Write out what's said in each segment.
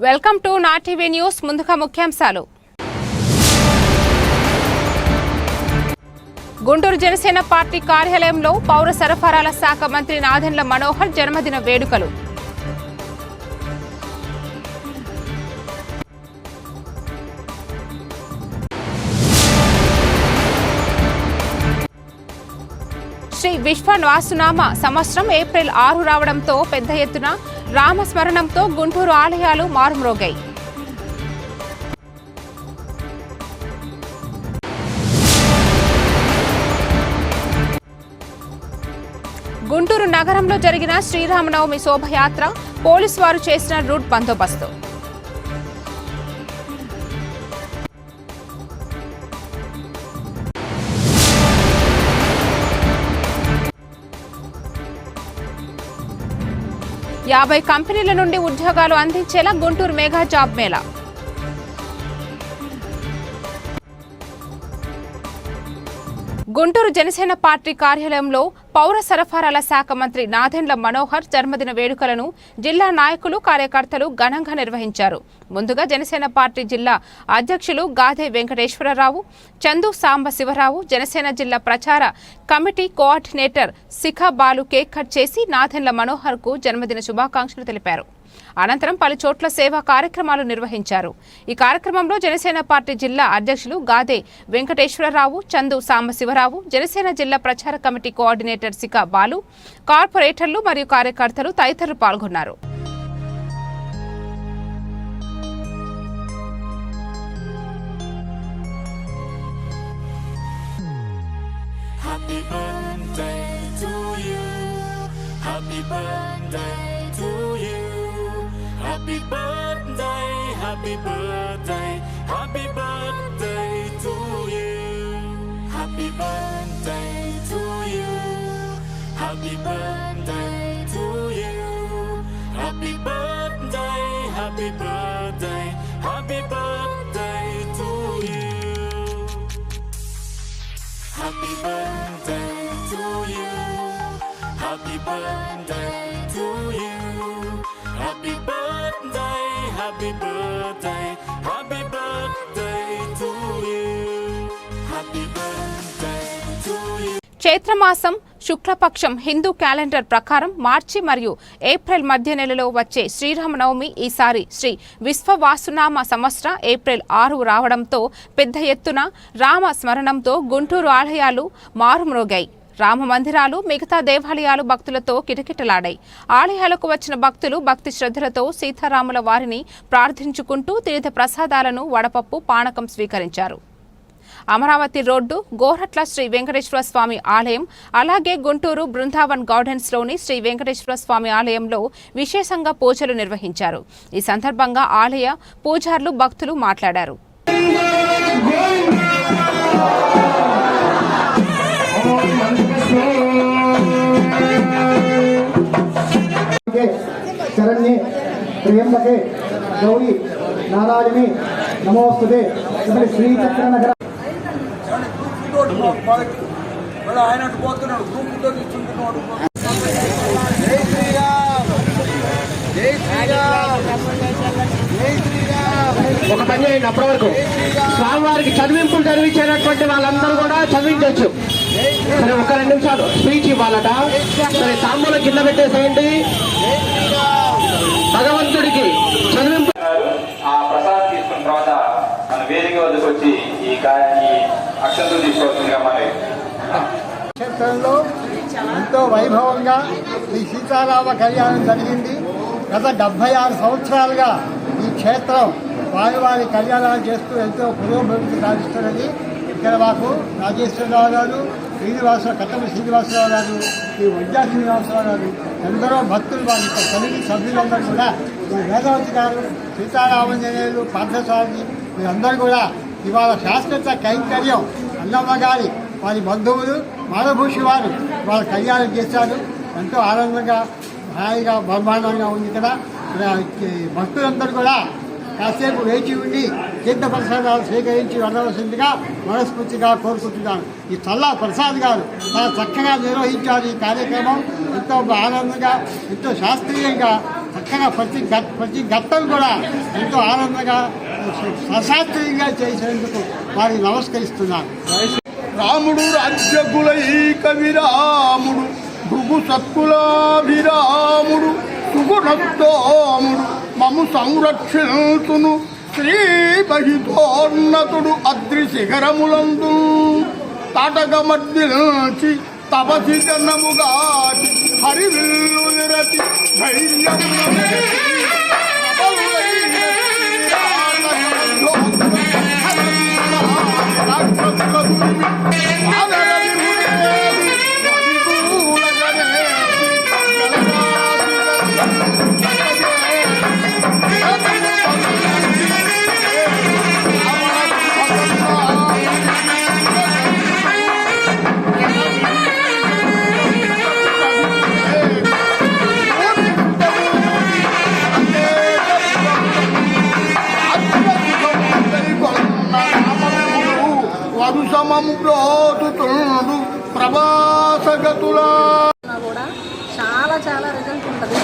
Welcome to నా TV news. ముందుగా ముఖ్యాంశాలు. గుంటూరు జనసేన పార్టీ కార్యాలయంలో పౌర సరఫరాల శాఖ మంత్రి నాదెండ్ల మనోహర్ జన్మదిన వేడుకలు. శ్రీ విశ్వవాసునామ సంవత్సరం ఏప్రిల్ 6 రావడంతో పెద్ద ఎత్తున రామస్మరణంతో గుంటూరు ఆలయాలు మారుమ్రోగాయి. గుంటూరు నగరంలో జరిగిన శ్రీరామనవమి శోభయాత్ర పోలీసు వారు చేసిన రూట్ బందోబస్తు. యాభై కంపెనీల నుండి ఉద్యోగాలు అందించేలా Guntur mega job Mela. Guntur Janasena party కార్యాలయంలో పౌర సరఫరాల శాఖ మంత్రి నాదెండ్ల మనోహర్ జన్మదిన వేడుకలను జిల్లా నాయకులు కార్యకర్తలు ఘనంగా నిర్వహించారు. ముందుగా జనసేన పార్టీ జిల్లా అధ్యక్షులు గాదే వెంకటేశ్వరరావు, చందు సాంబ శివరావు, జనసేన జిల్లా ప్రచార కమిటీ కోఆర్డినేటర్ శిఖా బాలు కేక్ కట్ చేసి నాదెండ్ల మనోహర్ కు జన్మదిన శుభాకాంక్షలు తెలిపారు. అనంతరం పలు చోట్ల సేవా కార్యక్రమాలు నిర్వహించారు. ఈ కార్యక్రమంలో జనసేన పార్టీ జిల్లా అధ్యక్షులు గాదే వెంకటేశ్వరరావు, చందు సాంబశివరావు, జనసేన జిల్లా ప్రచార కమిటీ కోఆర్డినేటర్ శిఖా బాలు, కార్పొరేటర్లు మరియు కార్యకర్తలు తదితరులు పాల్గొన్నారు. Happy birthday, happy birthday, happy birthday to you. Happy birthday to you. Happy birthday to you. Happy birthday, happy birthday, happy birthday to you. Happy birthday to you. Happy birthday to you. Happy birthday, happy birthday, happy birthday to you. Happy birthday to you. చైత్రమాసం శుక్లపక్షం Hindu calendar ప్రకారం మార్చి మరియు April మధ్య నెలలో వచ్చే శ్రీరామనవమి ఈసారి శ్రీ విశ్వవాసునామ సంవత్సరం April 6 రావడంతో పెద్ద ఎత్తున రామ స్మరణంతో గుంటూరు ఆలయాలు మారుమ్రోగాయి. రామ మందిరాలు, మిగతా దేవాలయాలు భక్తులతో కిటకిటలాడాయి. ఆలయాలకు వచ్చిన భక్తులు భక్తి శ్రద్ధలతో సీతారాముల వారిని ప్రార్థించుకుంటూ తీర్థ ప్రసాదాలను, వడపప్పు, పానకం స్వీకరించారు. అమరావతి రోడ్డు, గోరట్ల శ్రీ వెంకటేశ్వర స్వామి ఆలయం, అలాగే గుంటూరు బృందావన్ గార్డెన్స్ లోని శ్రీ వెంకటేశ్వర స్వామి ఆలయంలో విశేషంగా పూజలు నిర్వహించారు. ఈ సందర్భంగా ఆలయ పూజారులు, భక్తులు మాట్లాడారు. శరణ్యే త్రయంబకే గౌరీ నారాయణి నమోస్తుతే. శ్రీచక్ర నగర ఒక పని చేయండి. అప్పటి వరకు స్వామివారికి చదివింపులు చదివించేటటువంటి వాళ్ళందరూ కూడా చదివించవచ్చు. సరే, ఒక 2 నిమిషాలు స్పీచ్ ఇవ్వాలట. సరే, తాంబూలం కింద పెట్టేసేయండి. భగవంతుడికి చదివింపు. ఆ ప్రసాదం తీసుకున్న తర్వాత మన వేదిక వద్దకు వచ్చి ఈ అక్షంతలు తీసుకోవాల్సిందిగా మరి క్షేత్రంలో ఎంతో వైభవంగా ఈ సీతారామ కళ్యాణం జరిగింది. గత 76 సంవత్సరాలుగా ఈ క్షేత్రం వారి కళ్యాణాలు చేస్తూ ఎంతో పురోభివృద్ధి సాధిస్తున్నది. ఇక్కడ మాకు రాజేశ్వరరావు గారు, కట్టమి శ్రీనివాసరావు గారు, ఈ వడ్డా శ్రీనివాసరావు గారు, ఎందరో భక్తులు వారి కలిగి సభ్యులందరూ కూడా, వేదవతి గారు, సీతారామంజనేయులు, పార్థస్వామి, వీరందరూ కూడా ఇవాళ శాశ్వత కైంకర్యం అన్నమ్మ గారి వారి బంధువులు మాధభూషి వారు వాళ్ళ కళ్యాణం చేశారు. ఎంతో ఆనందంగా, హాయిగా, బ్రహ్మాండంగా ఉంది. ఇక్కడ భక్తులందరూ కూడా కాసేపు వేచి ఉండి తీర్థ ప్రసాదాలు స్వీకరించి వెళ్ళవలసిందిగా మనస్ఫూర్తిగా కోరుకుంటున్నాను. ఈ చల్లా ప్రసాద్ గారు చాలా చక్కగా నిర్వహించారు ఈ కార్యక్రమం. ఎంతో ఆనందంగా, ఎంతో శాస్త్రీయంగా చక్కగా ప్రతి ఘట్టం కూడా ఎంతో ఆనందంగా సశాస్త్రీయంగా చేసేందుకు వారికి నమస్కరిస్తున్నాను. రాముడు రాజ్యకులై కవిరాముడు భృగు సత్కులాభిరాముడు సుగుణోముడు మము సంరక్షించును శ్రీ మహితోన్నతుడు అద్రి శిఖరములందు తాటకమర్దించి తపసి జనముగాటి హరివిల్లు నిరతి ధైర్యం కూడా చాలా చాలా రిజల్ట్ ఉంటుంది.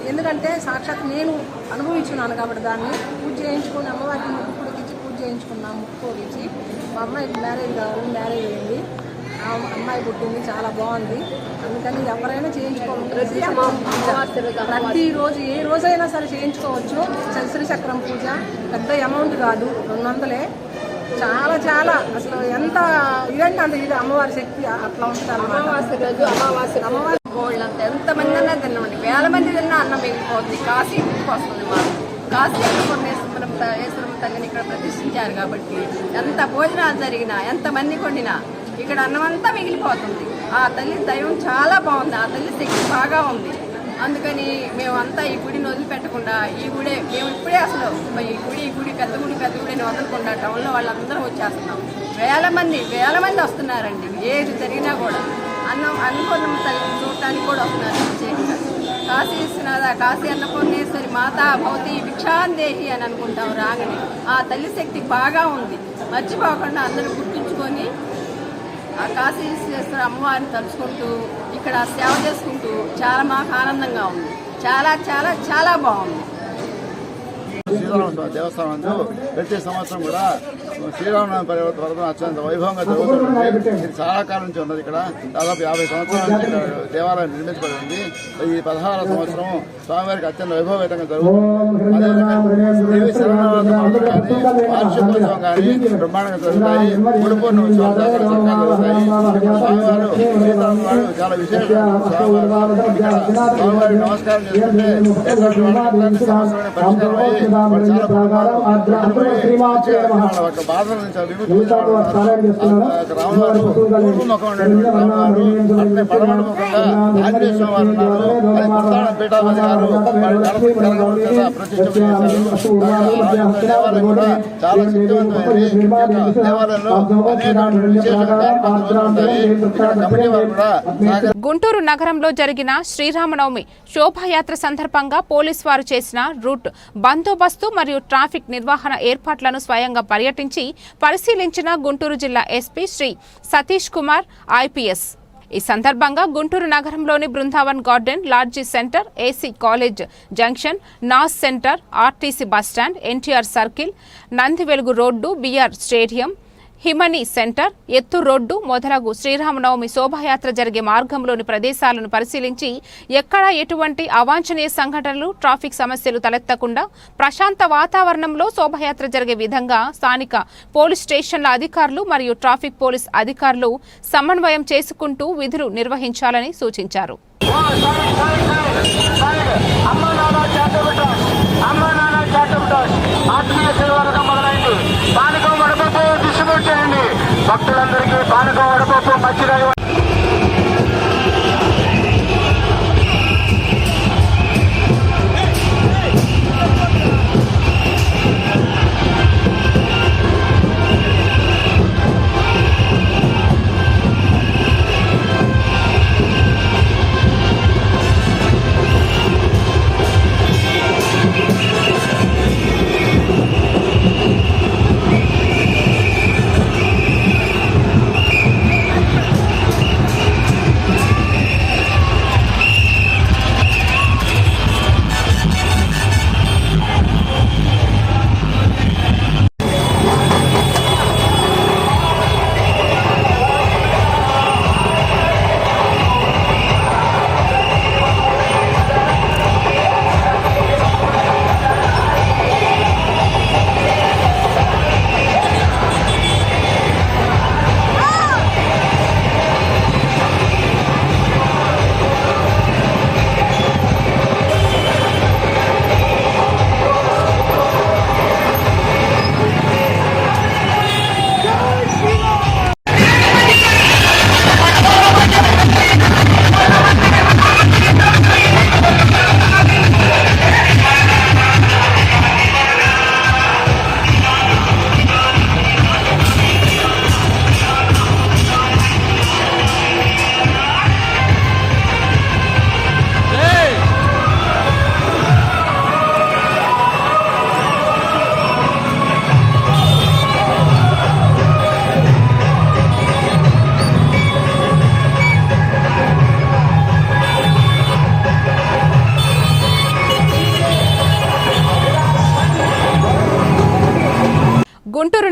ఎందుకంటే సాక్షాత్ నేను అనుభవించున్నాను కాబట్టి దాన్ని పూజ చేయించుకుని అమ్మవారికి ముక్కుడికి ఇచ్చి పూజ చేయించుకున్నాను. ముక్కుడికి మా అమ్మాయికి మ్యారేజ్ కావాలి, మ్యారేజ్ అయింది, అమ్మాయి పుట్టింది, చాలా బాగుంది. అందుకని ఎవరైనా చేయించుకోవాలి. ప్రతిరోజు ఏ రోజైనా సరే చేయించుకోవచ్చు. శ్రీచక్రం పూజ పెద్ద అమౌంట్ కాదు, 200. చాలా చాలా అసలు ఎంత ఇదంటే అంత ఇది అమ్మవారి శక్తి అట్లా ఉంటుంది. అమ్మవారి గోల్డ్ అంత ఎంతమంది అన్నా తిన్నామండి, వేల మంది తిన్నా అన్నం మిగిలిపోతుంది. కాశీ ఇంటికి వస్తుంది మాకు. కాశీ ఈశ్వరం తల్లిని ఇక్కడ ప్రతిష్ఠించారు కాబట్టి ఎంత భోజనాలు జరిగినా ఎంతమంది కొండినా ఇక్కడ అన్నం అంతా మిగిలిపోతుంది. ఆ తల్లి దైవం చాలా బాగుంది, ఆ తల్లి శక్తి బాగా ఉంది. అందుకని మేమంతా ఈ గుడిని వదిలిపెట్టకుండా ఈ గుడే మేము ఇప్పుడే అసలు ఈ గుడి పెద్ద గుడి అని వదలకుండా టౌన్లో వాళ్ళందరూ వచ్చేస్తున్నాం. వేల మంది వస్తున్నారండి. ఏది జరిగినా కూడా అన్నపూర్ణమ్మ తల్లిని చూడటానికి కూడా వస్తున్నారు. కాశీ విశ్వనాథ, కాశీ అన్నపూర్ణేశ్వరి మాతా భవతి భిక్షాందేహి అని అనుకుంటాం రాగానే. ఆ తల్లి శక్తి బాగా ఉంది, మర్చిపోకుండా అందరూ గుర్తుంచుకొని ఆ కాశీ విశ్వేశ్వర అమ్మవారిని తలుచుకుంటూ ఇక్కడ సేవ చేసుకుంటూ చాలా మాకు ఆనందంగా ఉంది. చాలా చాలా చాలా బాగుంది. శ్రీరామ దేవస్థానం ప్రతి సంవత్సరం కూడా శ్రీరామనవమి పర్వతం అత్యంత వైభవంగా జరుగుతుంది. ఇది చాలా కాలం నుంచి ఉన్నది. ఇక్కడ దాదాపు 50 సంవత్సరాల నుంచి ఇక్కడ దేవాలయం నిర్మించబడి ఉంది. ఈ 16వ సంవత్సరం స్వామివారికి అత్యంత వైభవయుతంగా జరుగుతుంది. దేవి శరణవరాత్రి కానీ వార్షికోత్సవం కానీ బ్రహ్మాండంగా జరుగుతాయి. గురు పూర్ణిమ ఉత్సవాలు జరుగుతాయి. స్వామివారు సీతారామ వారు చాలా విశేషమైన స్వామివారికి నమస్కారం చేసుకుంటే పరిష్కారం బాధల నుంచి విముక్తి రాములవారు ముఖం అట్లే పడమడకుండా ఆంజనేయ స్వామి వారు ఉన్నారు. పీఠాపతి గారు ప్రతిష్ఠ దేవాలయం కూడా చాలా శక్తివంతమైనది. దేవాలయంలో అనేక విశేష కార్యక్రమాలు ఉంటాయి. ఇక్కడ కమిటీ వారు కూడా గుంటూరు నగరంలో జరిగిన శ్రీరామనవమి శోభాయాత్ర సందర్భంగా పోలీసు వారు చేసిన రూట్ బందోబస్తు మరియు ట్రాఫిక్ నిర్వహణ ఏర్పాట్లను స్వయంగా పర్యటించి పరిశీలించిన గుంటూరు జిల్లా ఎస్పీ శ్రీ సతీష్ కుమార్ ఐపీఎస్. ఈ సందర్భంగా గుంటూరు నగరంలోని Brindavan garden, lodge centre, AC college junction, Naaz centre, RTC bus stand, NTR circle, Nandivelugu road, BR stadium, Himani centre, ఎత్తు రోడ్డు మొదలగు శ్రీరామనవమి శోభాయాత్ర జరిగే మార్గంలోని ప్రదేశాలను పరిశీలించి ఎక్కడా ఎటువంటి అవాంఛనీయ సంఘటనలు, ట్రాఫిక్ సమస్యలు తలెత్తకుండా ప్రశాంత వాతావరణంలో శోభాయాత్ర జరిగే విధంగా స్థానిక పోలీస్ స్టేషన్ల అధికారులు మరియు ట్రాఫిక్ పోలీస్ అధికారులు సమన్వయం చేసుకుంటూ విధులు నిర్వహించాలని సూచించారు. భక్తులందరికీ పానకం, వడపప్పు, మచ్చిరాయి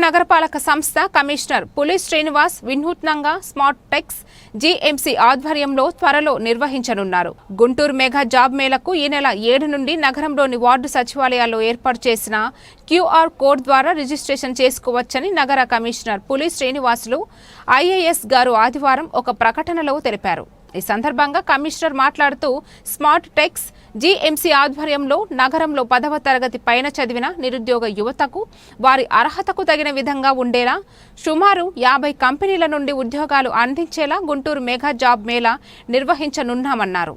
నగరపాలక సంస్థ కమిషనర్ పులి శ్రీనివాస్ వినూత్నంగా స్మార్ట్ టెక్స్ జీఎంసీ ఆధ్వర్యంలో త్వరలో నిర్వహించనున్నారు. గుంటూరు మెగా జాబ్ మేళకు ఈ నెల 7 నుండి నగరంలోని వార్డు సచివాలయాల్లో ఏర్పాటు చేసిన క్యూఆర్ కోడ్ ద్వారా రిజిస్ట్రేషన్ చేసుకోవచ్చని నగర కమిషనర్ పులి శ్రీనివాసులు ఐఏఎస్ గారు ఆదివారం ఒక ప్రకటనలో తెలిపారు. ఈ సందర్భంగా కమిషనర్ మాట్లాడుతూ స్మార్ట్ టెక్స్ జీఎంసీ ఆధ్వర్యంలో నగరంలో 10వ తరగతి పైన చదివిన నిరుద్యోగ యువతకు వారి అర్హతకు తగిన విధంగా ఉండేలా సుమారు 50 కంపెనీల నుండి ఉద్యోగాలు అందించేలా గుంటూరు మెగా జాబ్ మేళా నిర్వహించనున్నామన్నారు.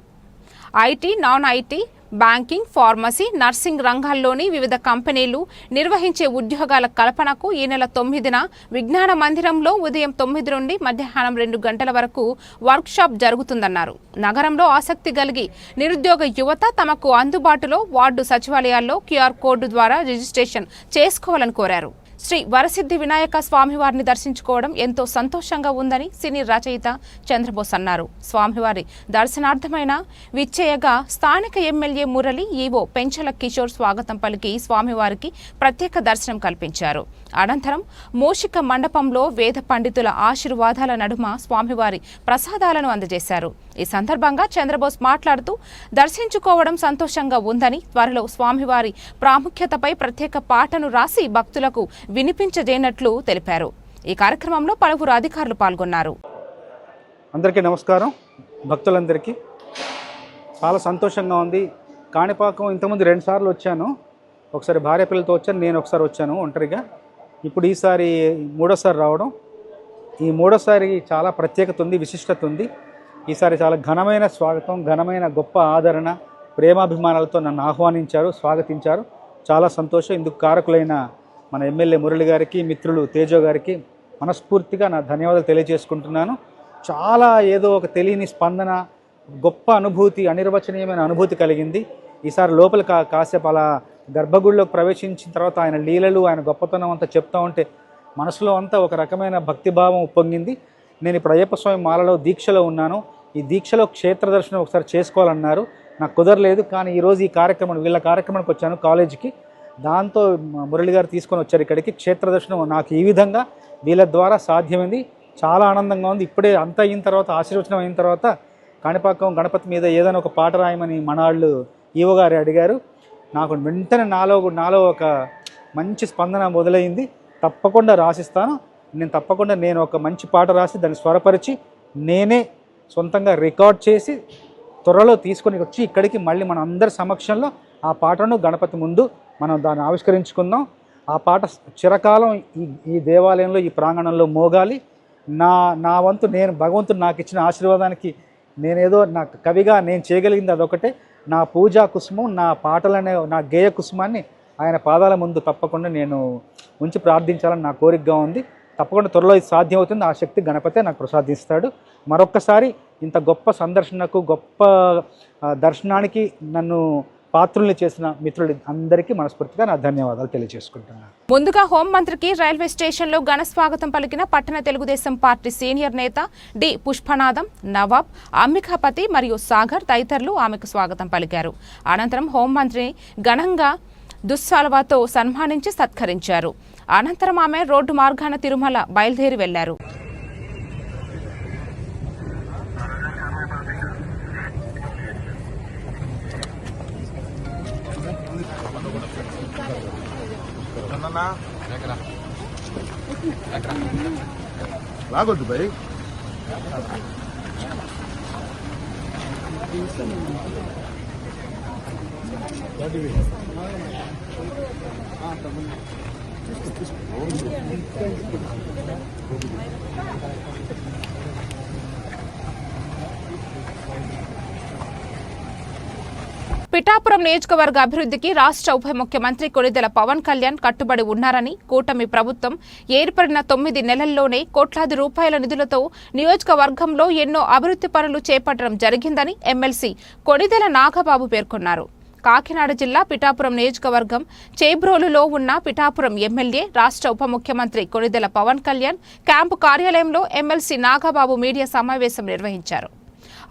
IT, non IT, banking, pharmacy, nursing రంగాల్లోని వివిధ కంపెనీలు నిర్వహించే ఉద్యోగాల కల్పనకు ఈ నెల 9న విజ్ఞాన మందిరంలో ఉదయం 9 నుండి మధ్యాహ్నం 2 గంటల వరకు వర్క్షాప్ జరుగుతుందన్నారు. నగరంలో ఆసక్తి కలిగి నిరుద్యోగ యువత తమకు అందుబాటులో వార్డు సచివాలయాల్లో క్యూఆర్ కోడ్ ద్వారా రిజిస్ట్రేషన్ చేసుకోవాలని కోరారు. శ్రీ వరసిద్ధి వినాయక స్వామివారిని దర్శించుకోవడం ఎంతో సంతోషంగా ఉందని సినీ రచయిత చంద్రబోస్ అన్నారు. స్వామివారి దర్శనార్థమైన విచ్చేయగా స్థానిక ఎమ్మెల్యే మురళి, ఈవో పెంచల కిషోర్ స్వాగతం పలికి స్వామివారికి ప్రత్యేక దర్శనం కల్పించారు. అనంతరం మూషిక మండపంలో వేద పండితుల ఆశీర్వాదాల నడుమ స్వామివారి ప్రసాదాలను అందజేశారు. ఈ సందర్భంగా చంద్రబోస్ మాట్లాడుతూ దర్శించుకోవడం సంతోషంగా ఉందని, త్వరలో స్వామివారి ప్రాముఖ్యతపై ప్రత్యేక పాటను రాసి భక్తులకు వినిపించజేయనట్లు తెలిపారు. ఈ కార్యక్రమంలో పలువురు అధికారులు పాల్గొన్నారు. అందరికీ నమస్కారం. భక్తులందరికీ చాలా సంతోషంగా ఉంది. కాణిపాకం ఇంతకుముందు 2 సార్లు వచ్చాను. ఒకసారి భార్య పిల్లలతో వచ్చాను, నేను ఒకసారి వచ్చాను ఒంటరిగా. ఇప్పుడు ఈసారి 3వ రావడం. ఈ 3వ చాలా ప్రత్యేకత ఉంది, విశిష్టత ఉంది. ఈసారి చాలా ఘనమైన స్వాగతం, ఘనమైన గొప్ప ఆదరణ, ప్రేమాభిమానాలతో నన్ను ఆహ్వానించారు, స్వాగతించారు. చాలా సంతోషం. ఇందుకు కారకులైన మన ఎమ్మెల్యే మురళి గారికి, మిత్రులు తేజో గారికి మనస్ఫూర్తిగా నా ధన్యవాదాలు తెలియజేసుకుంటున్నాను. చాలా ఏదో ఒక తెలియని స్పందన, గొప్ప అనుభూతి, అనిర్వచనీయమైన అనుభూతి కలిగింది. ఈసారి లోపల కాసేపు అలా గర్భగుడిలోకి ప్రవేశించిన తర్వాత ఆయన లీలలు, ఆయన గొప్పతనం అంతా చెప్తా ఉంటే మనసులో అంతా ఒక రకమైన భక్తిభావం ఉప్పొంగింది. నేను ఇప్పుడు అయ్యప్ప స్వామి మాలలో దీక్షలో ఉన్నాను. ఈ దీక్షలో క్షేత్ర దర్శనం ఒకసారి చేసుకోవాలన్నారు, నాకు కుదరలేదు. కానీ ఈరోజు ఈ కార్యక్రమం, వీళ్ళ కార్యక్రమానికి వచ్చాను కాలేజీకి. దాంతో మురళి గారు తీసుకొని వచ్చారు ఇక్కడికి. క్షేత్ర దర్శనం నాకు ఈ విధంగా వీళ్ళ ద్వారా సాధ్యమైంది. చాలా ఆనందంగా ఉంది. ఇప్పుడే అంతా అయిన తర్వాత, ఆశీర్వచనం అయిన తర్వాత కాణిపాకం గణపతి మీద ఏదైనా ఒక పాట రాయమని మనాళ్ళు ఈవో గారు అడిగారు. నాకు వెంటనే నాలో ఒక మంచి స్పందన మొదలైంది. తప్పకుండా రాసిస్తాను. నేను ఒక మంచి పాట రాసి దాన్ని స్వరపరిచి నేనే సొంతంగా రికార్డ్ చేసి త్వరలో తీసుకొని వచ్చి ఇక్కడికి మళ్ళీ మన అందరి సమక్షంలో ఆ పాటను గణపతి ముందు మనం దాన్ని ఆవిష్కరించుకుందాం. ఆ పాట చిరకాలం ఈ దేవాలయంలో, ఈ ప్రాంగణంలో మోగాలి. నా వంతు, నేను భగవంతుడు నాకు ఇచ్చిన ఆశీర్వాదానికి నేనేదో నా కవిగా నేను చేయగలిగింది అదొకటే. నా పూజా కుసుమం, నా పాటలనే, నా గేయ కుసుమాన్ని ఆయన పాదాల ముందు తప్పకుండా నేను ఉంచి ప్రార్థించాలని నా కోరికగా ఉంది. తప్పకుండా త్వరలో ఇది సాధ్యమవుతుంది. ఆ శక్తి గణపతే నాకు ప్రసాదిస్తాడు. మరొక్కసారి ఇంత గొప్ప సందర్శనకు, గొప్ప దర్శనానికి నన్ను పాత్రుల్ని చేసిన మిత్రులు అందరికీ మనస్ఫూర్తిగా నా ధన్యవాదాలు తెలియజేసుకుంటున్నాను. ముందుగా హోంమంత్రికి రైల్వే స్టేషన్లో ఘన స్వాగతం పలికిన పట్టణ తెలుగుదేశం పార్టీ సీనియర్ నేత డి పుష్పనాథం, నవాబ్, అంబికాపతి మరియు సాగర్ తదితరులు ఆమెకు స్వాగతం పలికారు. అనంతరం హోంమంత్రిని ఘనంగా దుస్సాల్వాతో సన్మానించి సత్కరించారు. అనంతరం ఆమె రోడ్డు మార్గాన తిరుమల బయలుదేరి వెళ్లారు. లాగొద్దు భయ్. పిఠాపురం నియోజకవర్గ అభివృద్ధికి రాష్ట్ర ఉప ముఖ్యమంత్రి కొణిదెల పవన్ కళ్యాణ్ కట్టుబడి ఉన్నారని, కూటమి ప్రభుత్వం ఏర్పడిన 9 నెలల్లోనే కోట్లాది రూపాయల నిధులతో నియోజకవర్గంలో ఎన్నో అభివృద్ధి పనులు చేపట్టడం జరిగిందని ఎమ్మెల్సీ కొణిదెల నాగబాబు పేర్కొన్నారు. కాకినాడ జిల్లా పిఠాపురం నియోజకవర్గం చేబ్రోలులో ఉన్న పిఠాపురం ఎమ్మెల్యే, రాష్ట్ర ఉప ముఖ్యమంత్రి కొణిదెల పవన్ కళ్యాణ్ క్యాంపు కార్యాలయంలో ఎమ్మెల్సీ నాగబాబు మీడియా సమావేశం నిర్వహించారు.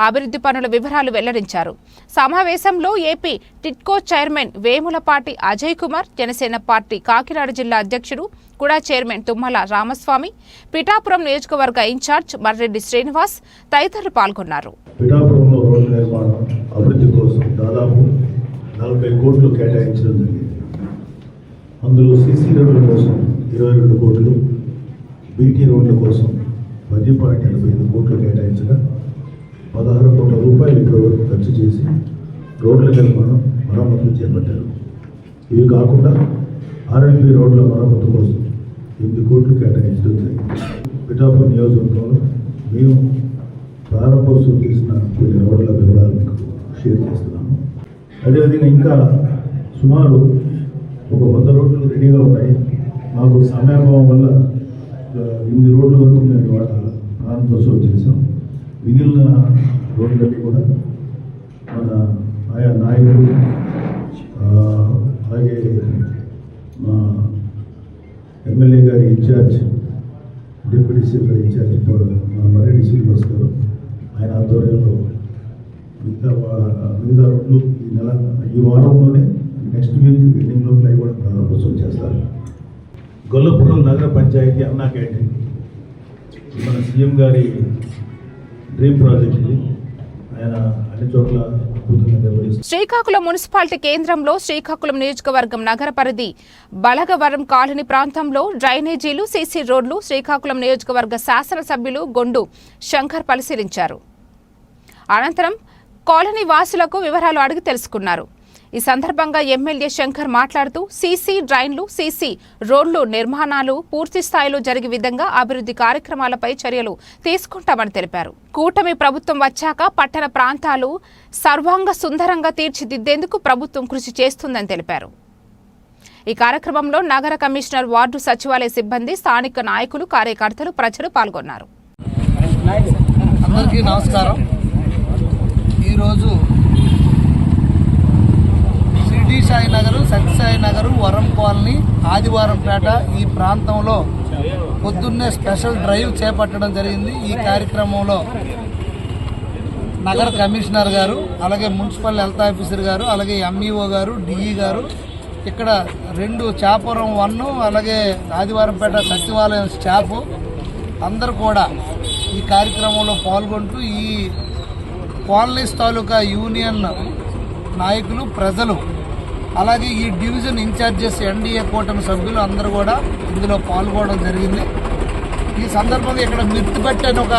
అభివృద్ధి పనుల వివరాలు వెల్లడించారు. సమావేశంలో AP TIDCO chairman Vemulapati Ajay Kumar, Janasena party Kakinada జిల్లా అధ్యక్షుడు కూడా చైర్మన్ తుమ్మల రామస్వామి, పిఠాపురం నియోజకవర్గ ఇన్ఛార్జ్ మర్రెడ్డి శ్రీనివాస్ తదితరులు పాల్గొన్నారు. పిఠాపురంలో రోడ్డు నిర్మాణం అభివృద్ధి కోసం దాదాపు 40 కోట్లు కేటాయించడం జరిగింది. అందులో సీసీ రోడ్ల కోసం 22 కోట్లు, బీటీ రోడ్ల కోసం 10.85 కోట్లు కేటాయించగా 16 కోట్ల రూపాయలు ఇక్కడ వరకు ఖర్చు చేసి రోడ్ల నిర్మాణం మరమ్మతులు చేపట్టారు. ఇవి కాకుండా ఆర్ఎల్పీ రోడ్ల మరమ్మతు కోసం 8 కోట్లు కేటాయించడం జరిగింది. పిఠాపురం నియోజకవర్గంలో మేము ప్రారంభోత్సవం చేసిన కొన్ని రోడ్ల వివరాలు షేర్ చేస్తున్నాము. అదేవిధంగా ఇంకా సుమారు ఒక 100 రోడ్లు రెడీగా ఉన్నాయి. మాకు సమయాభావం వల్ల 8 రోడ్ల వరకు మేము వాట ప్రారంభోత్సవం చేసాం. మిగిలిన రోడ్లన్నీ కూడా మన ఆయా నాయకులు అలాగే మా ఎమ్మెల్యే గారి ఇన్ఛార్జ్, డిప్యూటీ సీఎం ఇన్ఛార్జ్ మా మర్రెడ్డి శ్రీనివాస్ గారు ఆయన ఆధ్వర్యంలో మిగతా రోడ్లు ఈ వారంలోనే నెక్స్ట్ వీక్ ఎండింగ్లో కూడా ప్రారంభోత్సవం చేస్తారు. గొల్లపురం నగర పంచాయతీ అన్నా క్యాంటీన్ మన సీఎం గారి డ్రీమ్ ప్రాజెక్ట్ ఇది. ఆయన అన్ని చోట్ల శ్రీకాకుళం మున్సిపాలిటీ కేంద్రంలో శ్రీకాకుళం నియోజకవర్గం నగర పరిధి బలగవరం కాలనీ ప్రాంతంలో డ్రైనేజీలు, సీసీ రోడ్లు శ్రీకాకుళం నియోజకవర్గ శాసనసభ్యులు గొండు శంకర్ పరిశీలించారు. అనంతరం కాలనీ వాసులకు వివరాలు అడిగి తెలుసుకున్నారు. ఈ సందర్భంగా ఎమ్మెల్యే శంకర్ మాట్లాడుతూ సీసీ డ్రైన్లు, సీసీ రోడ్లు నిర్మాణాలు పూర్తి స్థాయిలో జరిగే విధంగా అభివృద్ధి కార్యక్రమాలపై చర్యలు తీసుకుంటామని తెలిపారు. కూటమి ప్రభుత్వం వచ్చాక పట్టణ ప్రాంతాలు సర్వాంగ సుందరంగా తీర్చిదిద్దేందుకు ప్రభుత్వం కృషి చేస్తుందని తెలిపారు. ఈ కార్యక్రమంలో నగర కమిషనర్, వార్డు సచివాలయ సిబ్బంది, స్థానిక నాయకులు, కార్యకర్తలు, ప్రజలు పాల్గొన్నారు. అందరికీ నమస్కారం. ఈరోజు సిటీ సాయి నగర్, సత్యసాయి నగర్, వరం కాలనీ, ఆదివారంపేట ఈ ప్రాంతంలో పొద్దున్నే స్పెషల్ డ్రైవ్ చేపట్టడం జరిగింది. ఈ కార్యక్రమంలో నగర కమిషనర్ గారు, అలాగే మున్సిపల్ హెల్త్ ఆఫీసర్ గారు, అలాగే ఎంఈఓ గారు, డిఈ గారు, ఇక్కడ 2 చాపురం 1 అలాగే ఆదివారంపేట సచివాలయం స్టాఫ్ అందరూ కూడా ఈ కార్యక్రమంలో పాల్గొంటూ ఈ కాలనీస్ తాలూకా యూనియన్ నాయకులు, ప్రజలు, అలాగే ఈ డివిజన్ ఇన్ఛార్జెస్, ఎన్డీఏ కూటమి సభ్యులు అందరూ కూడా ఇందులో పాల్గొనడం జరిగింది. ఈ సందర్భంగా ఇక్కడ మిర్తిపట్టి అని ఒక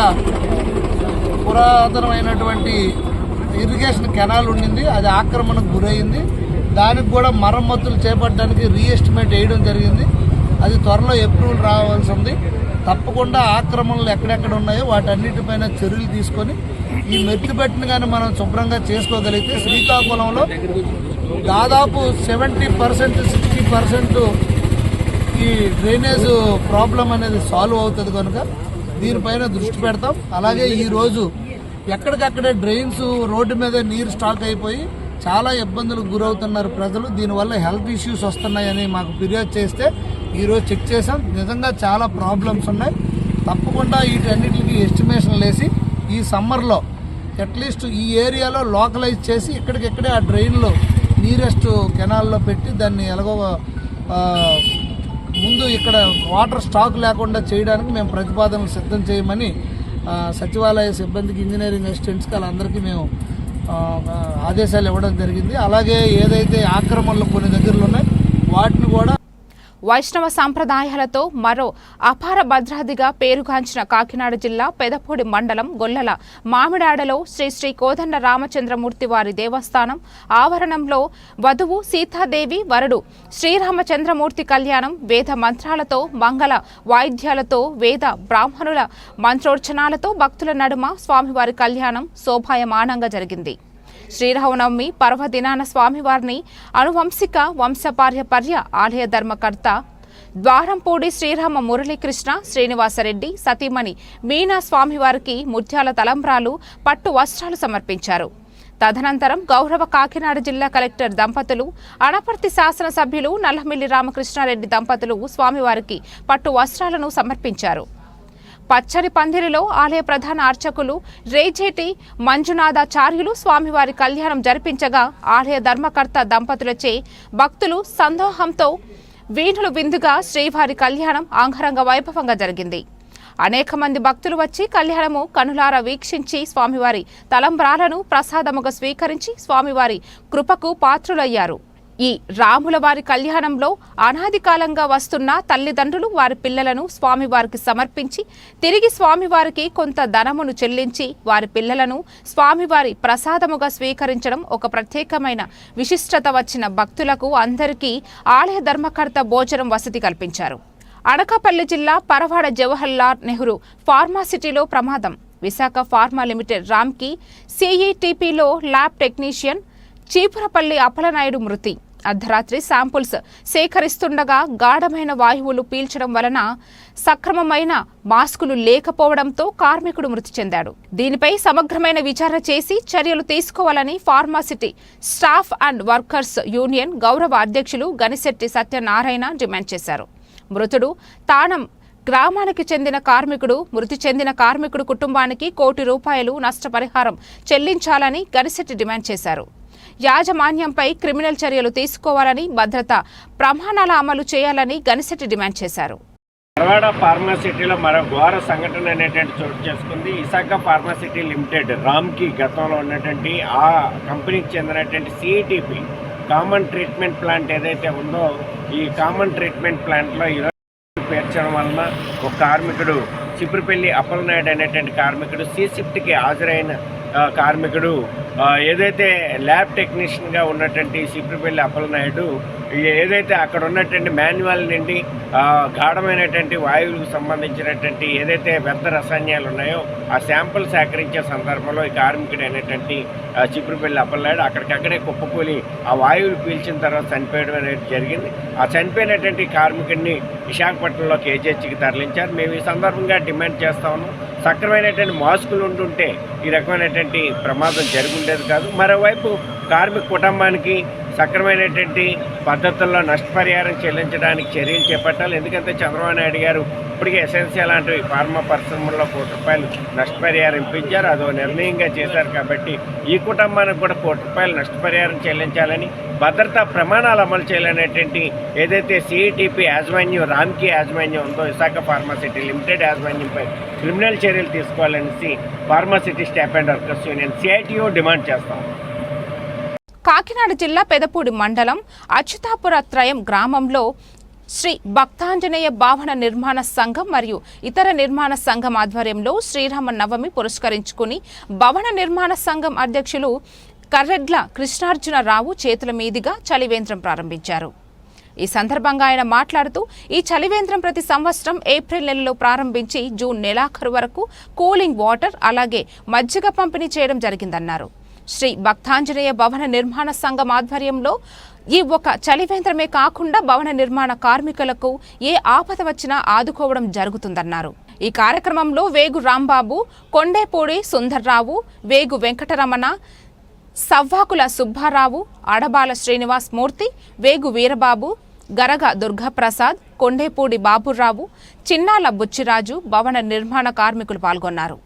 పురాతనమైనటువంటి ఇరిగేషన్ కెనాల్ ఉండింది, అది ఆక్రమణకు గురైంది. దానికి కూడా మరమ్మతులు చేపట్టడానికి రీఎస్టిమేట్ వేయడం జరిగింది. అది త్వరలో అప్రూవల్ రావాల్సి ఉంది. తప్పకుండా ఆక్రమణలు ఎక్కడెక్కడ ఉన్నాయో వాటన్నిటిపైన చర్యలు తీసుకొని ఈ మెట్టిపెట్టిన కానీ మనం శుభ్రంగా చేసుకోగలిగితే శ్రీకాకుళంలో దాదాపు 70%, 60% ఈ డ్రైనేజ్ ప్రాబ్లం అనేది సాల్వ్ అవుతుంది. కనుక దీనిపైన దృష్టి పెడతాం. అలాగే ఈరోజు ఎక్కడికక్కడే డ్రైన్స్ రోడ్డు మీద నీరు స్టాక్ అయిపోయి చాలా ఇబ్బందులకు గురవుతున్నారు ప్రజలు. దీనివల్ల హెల్త్ ఇష్యూస్ వస్తున్నాయని మాకు ఫిర్యాదు చేస్తే ఈరోజు చెక్ చేసాం. నిజంగా చాలా ప్రాబ్లమ్స్ ఉన్నాయి. తప్పకుండా వీటన్నిటికి ఎస్టిమేషన్లు వేసి ఈ సమ్మర్లో అట్లీస్ట్ ఈ ఏరియాలో లోకలైజ్ చేసి ఇక్కడికిక్కడే ఆ డ్రైన్లో నీరెస్ట్ కెనాల్లో పెట్టి దాన్ని ఎలాగో ముందు ఇక్కడ వాటర్ స్టాక్ లేకుండా చేయడానికి మేము ప్రతిపాదనలు సిద్ధం చేయమని సచివాలయ సిబ్బందికి, ఇంజనీరింగ్ అసిస్టెంట్స్కి వాళ్ళందరికీ మేము ఆదేశాలు ఇవ్వడం జరిగింది. అలాగే ఏదైతే ఆక్రమణలు కొన్ని దగ్గరలో ఉన్నాయి వాటిని కూడా వైష్ణవ సాంప్రదాయాలతో మరో అపార భద్రాదిగా పేరుగాంచిన కాకినాడ జిల్లా పెదపూడి మండలం గొల్లల మామిడాడలో శ్రీ శ్రీ కోదండ రామచంద్రమూర్తి వారి దేవస్థానం ఆవరణంలో వధువు సీతాదేవి, వరుడు శ్రీరామచంద్రమూర్తి కళ్యాణం వేద మంత్రాలతో, మంగళ వాయిద్యాలతో, వేద బ్రాహ్మణుల మంత్రోర్చనాలతో భక్తుల నడుమ స్వామివారి కళ్యాణం శోభాయమానంగా జరిగింది. శ్రీరామనవమి పర్వదినాన స్వామివారిని అనువంశిక వంశపార్యపర్య ఆలయ ధర్మకర్త ద్వారంపూడి శ్రీరామ మురళీకృష్ణ శ్రీనివాసరెడ్డి సతీమణి మీనా స్వామివారికి ముత్యాల తలంబ్రాలు, పట్టు వస్త్రాలు సమర్పించారు. తదనంతరం గౌరవ కాకినాడ జిల్లా కలెక్టర్ దంపతులు, అనపర్తి శాసనసభ్యులు నల్లమిల్లి రామకృష్ణారెడ్డి దంపతులు స్వామివారికి పట్టు వస్త్రాలను సమర్పించారు. పచ్చని పందిరిలో ఆలయ ప్రధాన అర్చకులు రేజేటి మంజునాథాచార్యులు స్వామివారి కళ్యాణం జరిపించగా ఆలయ ధర్మకర్త దంపతులచే భక్తులు సందోహంతో వీణులు విందుగా శ్రీవారి కళ్యాణం అంగరంగ వైభవంగా జరిగింది. అనేక మంది భక్తులు వచ్చి కళ్యాణము కనులారా వీక్షించి స్వామివారి తలంబ్రాలను ప్రసాదముగా స్వీకరించి స్వామివారి కృపకు పాత్రులయ్యారు. ఈ రాముల వారి కళ్యాణంలో అనాది కాలంగా వస్తున్న తల్లిదండ్రులు వారి పిల్లలను స్వామివారికి సమర్పించి తిరిగి స్వామివారికి కొంత ధనమును చెల్లించి వారి పిల్లలను స్వామివారి ప్రసాదముగా స్వీకరించడం ఒక ప్రత్యేకమైన విశిష్టత. వచ్చిన భక్తులకు అందరికీ ఆలయ ధర్మకర్త భోజనం వసతి కల్పించారు. అనకాపల్లి జిల్లా పరవాడ జవహర్లాల్ నెహ్రూ ఫార్మాసిటీలో ప్రమాదం. విశాఖ ఫార్మా లిమిటెడ్ రామ్కి సిఈటిపిలో ల్యాబ్ టెక్నీషియన్ చీపురపల్లి అప్పలనాయుడు మృతి. అర్ధరాత్రి శాంపుల్స్ సేకరిస్తుండగా గాఢమైన వాయువులు పీల్చడం వలన సక్రమమైన మాస్కులు లేకపోవడంతో కార్మికుడు మృతి చెందాడు. దీనిపై సమగ్రమైన విచారణ చేసి చర్యలు తీసుకోవాలని pharma city staff and workers union గౌరవ అధ్యక్షులు గనిశెట్టి సత్యనారాయణ డిమాండ్ చేశారు. మృతుడు తానం గ్రామానికి చెందిన కార్మికుడు. మృతి చెందిన కార్మికుడు కుటుంబానికి ₹1 కోటి నష్టపరిహారం చెల్లించాలని గనిశెట్టి డిమాండ్ చేశారు. యాజమాన్యంపై క్రిమినల్ చర్యలు తీసుకోవాలని, భద్రతా ప్రమాణాల అమలు చేయాలని గనిశెట్టి డిమాండ్ చేశారు. పరవాడ ఫార్మాసిటీలో మరో ఘోర సంఘటన అనేటువంటి చోటు చేసుకుంది. విశాఖ ఫార్మాసిటీ లిమిటెడ్ రామ్కి గతంలో ఉన్నటువంటి ఆ కంపెనీకి చెందినటువంటి సిఈటిపి కామన్ ట్రీట్మెంట్ ప్లాంట్ ఏదైతే ఉందో ఈ కామన్ ట్రీట్మెంట్ ప్లాంట్లో ఈరోజు పేర్చడం వలన ఒక కార్మికుడు చిపురుపల్లి అప్పలనాయుడు అనేటువంటి కార్మికుడు షిఫ్ట్కి హాజరైన కార్మికుడు ఏదైతే ల్యాబ్ టెక్నీషియన్గా ఉన్నటువంటి చిపురుపల్లి అప్పలనాయుడు ఏదైతే అక్కడ ఉన్నటువంటి మాన్యువల్ నుండి గాఢమైనటువంటి వాయువులకు సంబంధించినటువంటి ఏదైతే వ్యర్థ రసాయనాలు ఉన్నాయో ఆ శాంపుల్ సేకరించే సందర్భంలో ఈ కార్మికుడు అయినటువంటి చిపురుపల్లి అప్పలనాయుడు అక్కడికక్కడే కుప్పకూలి ఆ వాయువులు పీల్చిన తర్వాత చనిపోయడం అనేది జరిగింది. ఆ చనిపోయినటువంటి కార్మికుడిని విశాఖపట్నంలో కేజీహెచ్కి తరలించారు. మేము ఈ సందర్భంగా డిమాండ్ చేస్తా ఉన్నాం, సక్రమైనటువంటి మాస్కులు ఉంటుంటే ఈ రకమైనటువంటి ప్రమాదం జరుగుండేది కాదు. మరోవైపు కార్మిక కుటుంబానికి సక్రమైనటువంటి పద్ధతుల్లో నష్టపరిహారం చెల్లించడానికి చర్యలు చేపట్టాలి. ఎందుకంటే చంద్రబాబు నాయుడు గారు ఇప్పటికే ఎసెన్షియల్ లాంటి ఫార్మా పరిశ్రమల్లో ₹1 కోటి నష్టపరిహారం ఇప్పించారు. అదో నిర్ణయంగా చేశారు. కాబట్టి ఈ కుటుంబానికి కూడా ₹1 కోటి నష్టపరిహారం చెల్లించాలని, భద్రతా ప్రమాణాలు అమలు చేయాలనేటువంటి ఏదైతే సిఈటిపి యాజమాన్యం రామ్కి యాజమాన్యం ఉందో విశాఖ ఫార్మాసిటీ లిమిటెడ్ యాజమాన్యంపై క్రిమినల్ చర్యలు తీసుకోవాలనేసి pharmacity staff and workers union CITU డిమాండ్ చేస్తాం. కాకినాడ జిల్లా పెదపూడి మండలం అచ్యుతాపుర త్రయం గ్రామంలో శ్రీ భక్తాంజనేయ భవన నిర్మాణ సంఘం మరియు ఇతర నిర్మాణ సంఘం ఆధ్వర్యంలో శ్రీరామ నవమి పురస్కరించుకుని భవన నిర్మాణ సంఘం అధ్యక్షులు కర్రెడ్ల కృష్ణార్జునరావు చేతుల మీదుగా చలివేంద్రం ప్రారంభించారు. ఈ సందర్భంగా ఆయన మాట్లాడుతూ ఈ చలివేంద్రం ప్రతి సంవత్సరం ఏప్రిల్ నెలలో ప్రారంభించి జూన్ నెలాఖరు వరకు కూలింగ్ వాటర్ అలాగే మజ్జిగ పంపిణీ చేయడం జరిగిందన్నారు. శ్రీ భక్తాంజనేయ భవన నిర్మాణ సంఘం ఆధ్వర్యంలో ఈ ఒక చలివేంద్రమే కాకుండా భవన నిర్మాణ కార్మికులకు ఏ ఆపద వచ్చినా ఆదుకోవడం జరుగుతుందన్నారు. ఈ కార్యక్రమంలో వేగు రాంబాబు, కొండేపూడి సుందర్రావు, వేగు వెంకటరమణ, సవ్వాకుల సుబ్బారావు, అడబాల శ్రీనివాస్ మూర్తి, వేగు వీరబాబు, గరగ దుర్గాప్రసాద్, కొండేపూడి బాబురావు, చిన్నాల బుచ్చిరాజు భవన నిర్మాణ కార్మికులు పాల్గొన్నారు.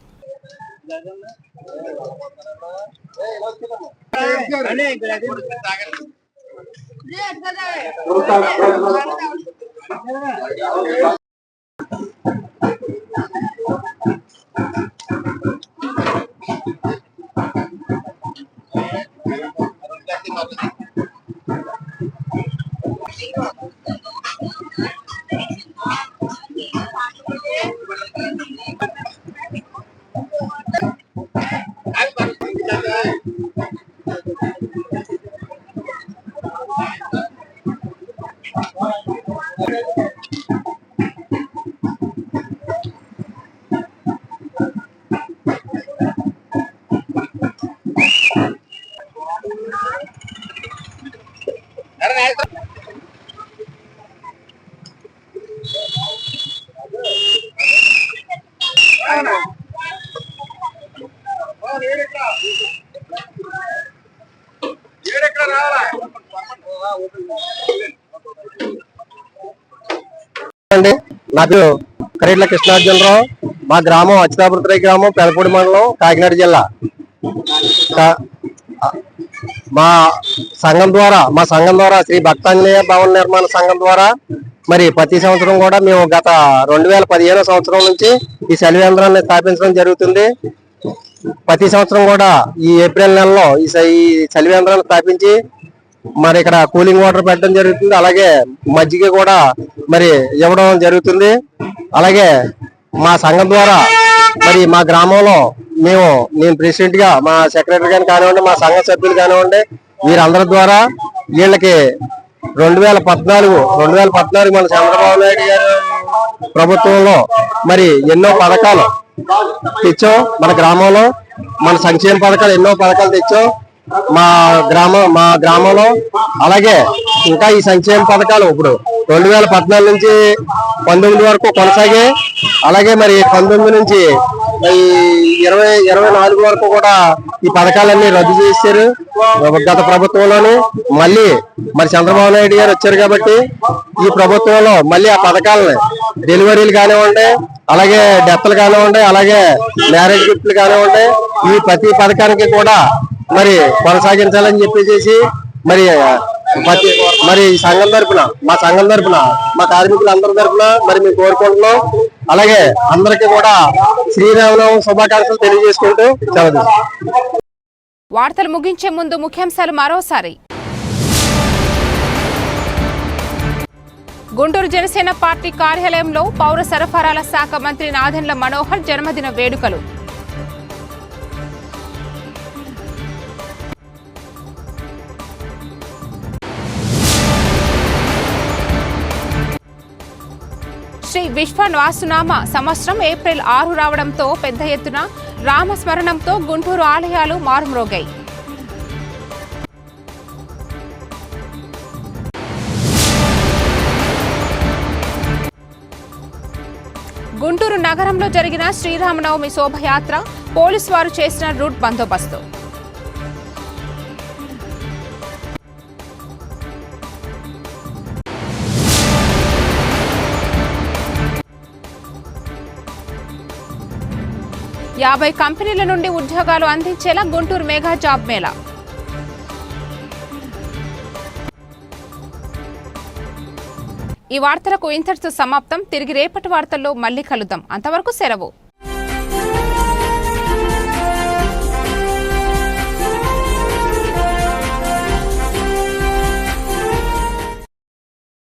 నా పేరు కరెడ్ల కృష్ణార్జునరావు. మా గ్రామం అచ్యుతాపురతురై గ్రామం, పెదపూడి మండలం, కాకినాడ జిల్లా. మా సంఘం ద్వారా శ్రీ భక్తాంజనేయ భవన నిర్మాణ సంఘం ద్వారా మరి ప్రతి సంవత్సరం కూడా మేము గత 2015 సంవత్సరం నుంచి ఈ చలివేంద్రాన్ని స్థాపించడం జరుగుతుంది. ప్రతి సంవత్సరం కూడా ఈ ఏప్రిల్ నెలలో ఈ చలివేంద్రాన్ని స్థాపించి మరి ఇక్కడ కూలింగ్ వాటర్ పెట్టడం జరుగుతుంది. అలాగే మజ్జిగ కూడా మరి ఇవ్వడం జరుగుతుంది. అలాగే మా సంఘం ద్వారా మరి మా గ్రామంలో నేను ప్రెసిడెంట్ గా, మా సెక్రటరీ గాని కానివ్వండి, మా సంఘ సభ్యులు కానివ్వండి, వీరందరి ద్వారా వీళ్ళకి 2014 మన చంద్రబాబు నాయుడు గారు ప్రభుత్వంలో మరి ఎన్నో పథకాలు తెచ్చాం. మన గ్రామంలో మన సంక్షేమ పథకాలు ఎన్నో పథకాలు తెచ్చాం మా గ్రామంలో. అలాగే ఇంకా ఈ సంక్షేమ పథకాలు ఇప్పుడు 2014 నుంచి 19 వరకు కొనసాగే. అలాగే మరి 19 నుంచి 24 వరకు కూడా ఈ పథకాలన్నీ రద్దు చేశారు గత ప్రభుత్వంలోని. మళ్ళీ మరి చంద్రబాబు నాయుడు గారు వచ్చారు కాబట్టి ఈ ప్రభుత్వంలో మళ్ళీ ఆ పథకాలని డెలివరీలు కానివ్వండి, అలాగే డెత్లు కానివ్వండి, అలాగే మ్యారేజ్ గిఫ్ట్లు కానివ్వండి, ఈ ప్రతి పథకానికి కూడా మరి కొనసాగించాలని చెప్పేసి మరి సంఘం తరపున మా కార్మికులందరి తరపున మరి మేము కోరుకుంటున్నాం. అలాగే అందరికీ కూడా శ్రీరామనవమి శుభాకాంక్షలు తెలియజేసుకుంటూ సెలవు. వార్తలు ముగించే ముందు ముఖ్యాంశాలు మరోసారి. గుంటూరు జనసేన పార్టీ కార్యాలయంలో పౌర సరఫరాల శాఖ మంత్రి నాదెండ్ల మనోహర్ జన్మదిన వేడుకలు. శ్రీ విశ్వవాసునామ సంవత్సరం ఏప్రిల్ 6 రావడంతో పెద్ద ఎత్తున రామస్మరణంతో గుంటూరు ఆలయాలు మారుమ్రోగాయి. గుంటూరు నగరంలో జరిగిన శ్రీరామనవమి శోభయాత్ర, పోలీసు వారు చేసిన రూట్ బందోబస్తు. యాభై కంపెనీల నుండి ఉద్యోగాలు అందించేలా గుంటూరు మెగా జాబ్ మేళా. ఈ వార్తలకు ఇంతటితో సమాప్తం. తిరిగి రేపటి వార్తల్లో మళ్ళీ కలుద్దాం. అంతవరకు సెలవు.